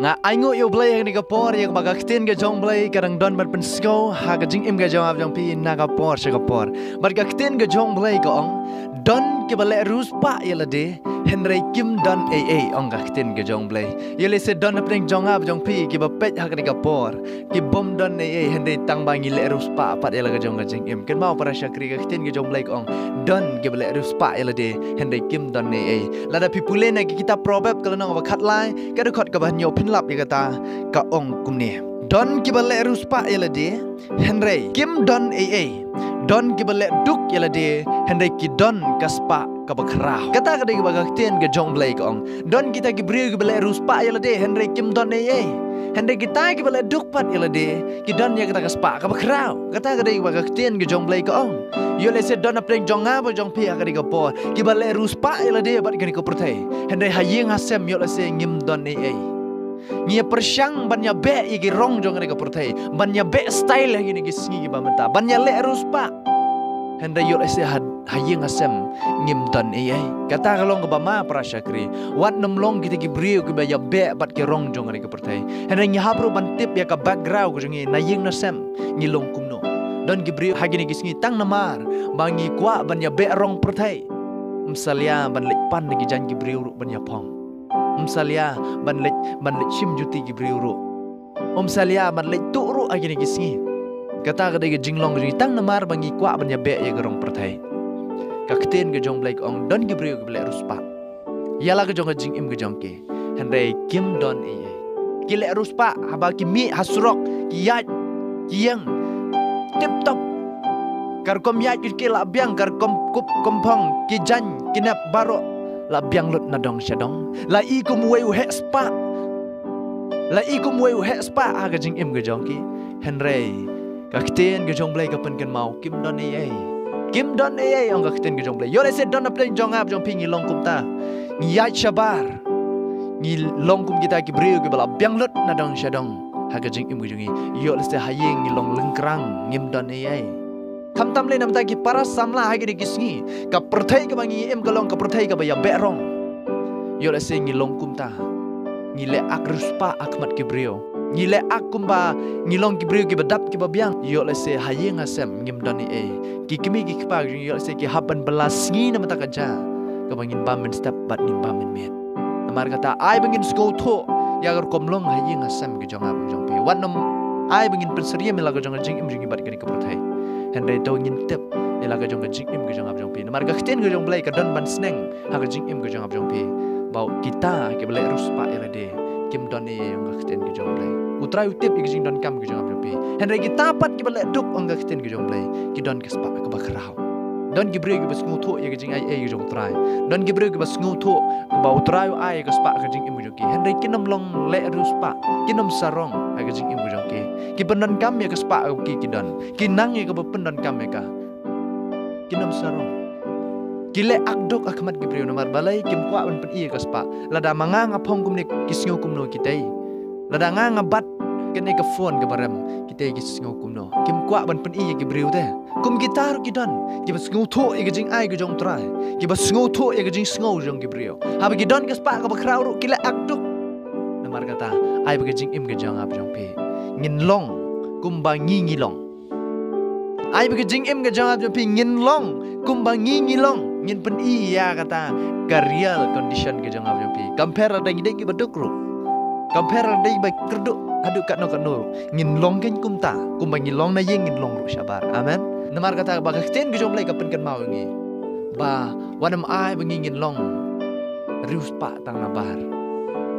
nga aingo yo blay ni ka por yang baga ktin ga jong blay karang don ban pensko ha ga jing im ga jawab jong pi na ka por se ka por bar ga ktin ga jong blay ka ong don ke bale rus pa yela de henry kim don aa ong ga ktin ga jong blay yele se don apeng jong ab jong pi ki ba pet ha ga por ki bom don aa henry tang bangi le rus pa pat yela ga jong ga jing im ken mau para syakri ga ktin ga jong blay ka ong don ke bale rus pa yela de henry kim don aa lada pipule na ki kita probab kalau nang ba khat lai ka de khot ka ba nyo lap ya kata ka ong kumne don kibale ruspa yelade henry kim don aa don kibale duk yelade henry ki don kaspa ka bakrah kata ka de baga ten ga jong blay ka ong don kita ki bri kibale ruspa yelade henry kim don aa henry kita kibale duk pat yelade ki don ya kata kaspa ka bakrah kata ka de baga ten ga jong blay ka ong yole se don apeng jong abo jong pi ka de ka por kibale ruspa yelade bat ka ni ko protai henry hayeng hasem yole se ngim don aa Nia persyang banya be igi rong jong ne ka pertai banya be style lagi ni gisngi ba menta banya le ruspa henda yol ese hayeng asem ngim don ai kata kalong ka bama prasyakri wat nem long kita ki brio ki baya be bat ke rong jong ne ka pertai henda nya hapro ban tip ya ka background ko jongi nayeng na sem ngilong kumno don ki brio hagi ni gisngi tang namar bangi kwa banya be rong pertai msalia ban lepan ni jan ki brio banya pong Salia ban lech sim juti ki briuru salia ban lech turu agini gisngi kata ka de jinglong ri tang namar bangi kwa ban ya be ya garong perthai ka kten ga jong black ong don ki briu ki black ruspa yala ga jong jing im ga jong ke henry kim don e ki le ruspa haba ki mi hasrok ki yat ki yang tip top kar kom yat ki la biang kar kom kup kompong ki jan kinap baro la biang lut na dong syadong la i kum weu he spa aga jing im ga jong ki henry ka kten ga jong blay ka pen kan mau kim don ai ong ga kten ga jong blay yo le se don apeng jong ab jong pingi long kum ta ni ya chabar ni long kum kita ki breu ki bala biang lut na dong syadong aga jing im ga jong yo le se hayeng ni long lengkrang ngim don ai kam tam le nam ta ki para samla hagi de gisngi ka perthai ka bangi em kalong ka perthai ka baya berong yo la se ngilong kumta ngile akruspa akmat ki brio ngile akumba ngilong ki brio ki badap ki babiang yo la se hayeng asem ngim doni e ki kimi ki pa yo la se ki haban belas ngi nam ta ka ja ka bangin bamen step bat nim bamen met namar kata ai bangin sko tho ya gar komlong hayeng asem ki jong ab jong pe wanam ai bangin penseria melaga jong jing im jing bat ka perthai henry do ngintep elaga jong jing im ga jong ab jong pi namar ga kten ga jong blay ka don ban sneng ha ga jing im ga jong ab jong pi bau kita ke blay ruspa elade kim don e jong ga kten ga jong blay utrai utip ga jing don kam ga jong ab jong pi henry kita pat ke blay duk ong ga kten ga jong blay ki don ke spa ka bakrau don ki breg bas nguto ye ga jing ai ga jong trai don ki breg bas nguto bau trai ai ga spa ga jing im ga jong ki henry kinam long le ruspa kinam sarong ga jing im ga jong ki pendon kam ya ke spa ki don kinang ya ke pendon kam ya ka kinam sarong kile akdok akmat ki brio nomar balai kim kwa ban pen iya ke spa lada manga ngapong kum ne kisngo kum no kitai lada nga ngabat kene ke phone ke baram kitai kisngo kum no kim kwa ban pen iya ki brio te kum gitar ki don ki bas ngo tho e ke jing ai ke jong trai ki bas ngo tho e ke jing sngo jong ki brio ha ki don ke spa ka bakrau ru kile akdok nomar kata ai ke jing im ke jong ap jong pe ngin long kumba ngi long ai bagi jing im ga jawab jo pi ngin long kumba ngi long ngin pen iya kata ka real condition ga jawab jo pi compare dai dai ki baduk ru compare dai ba kerdu adu kat no ngin long ken kumta kumba ngi long na yeng ngin long ru sabar amen namar kata ba kten ga jom lai ka pen kan mau ngi ba wanam ai bagi ngin long rius pa tang na bar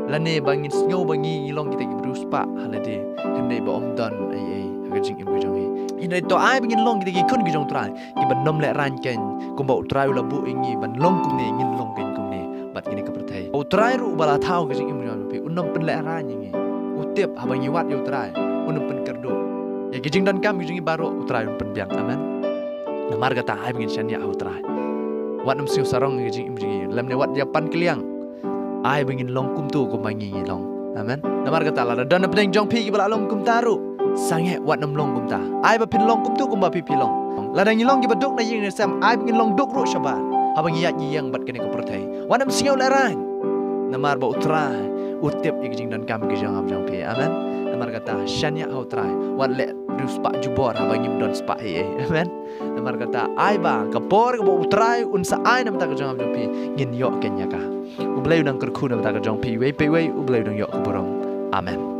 lane bangin sngo bangi long kita ki brus pa halade hende ba om don ai ha jing im jong ina to ai bangin long kita ki kun ki jong trai ki ban nom le ran ken kum ba trai la bu ingi ban long kum ne ngin long ken kum ne bat kini ka perthai o trai ru bala thau ki jing im jong pe unom pen le ran ngi utip ha bangi wat yo trai unom pen kerdo ya ki jing dan kam ki jing baro trai pen biang amen namar kata ai bangin shan ya o trai wat nam siu sarong ki jing im jing lam ne wat ya pan kliang ai bangin long kum tu ko mangi long amen namar kata la dan pedeng jong pi ki bala long kum taru sange wat nam long kum ta ai ba pin long kum tu ko ba pi long la dang long ki baduk na ying sam ai bangin long duk ru shabar ha bangi ya yang bat kene ko perthai wanam singaw la ran namar ba utip ikjing dan kam ke jang abjang pe. Amen. Namar kata syanya hau try. Wat le du spa jubor abangim don spa he. Amen. Namar kata ai ba kapor ke bo utrai unsa ai nam ta ke jang abjang pe ngin yo kenya ka. Ublay udang kerku nam ta ke jang pe we pe we ublay udang yo ke borong. Amen.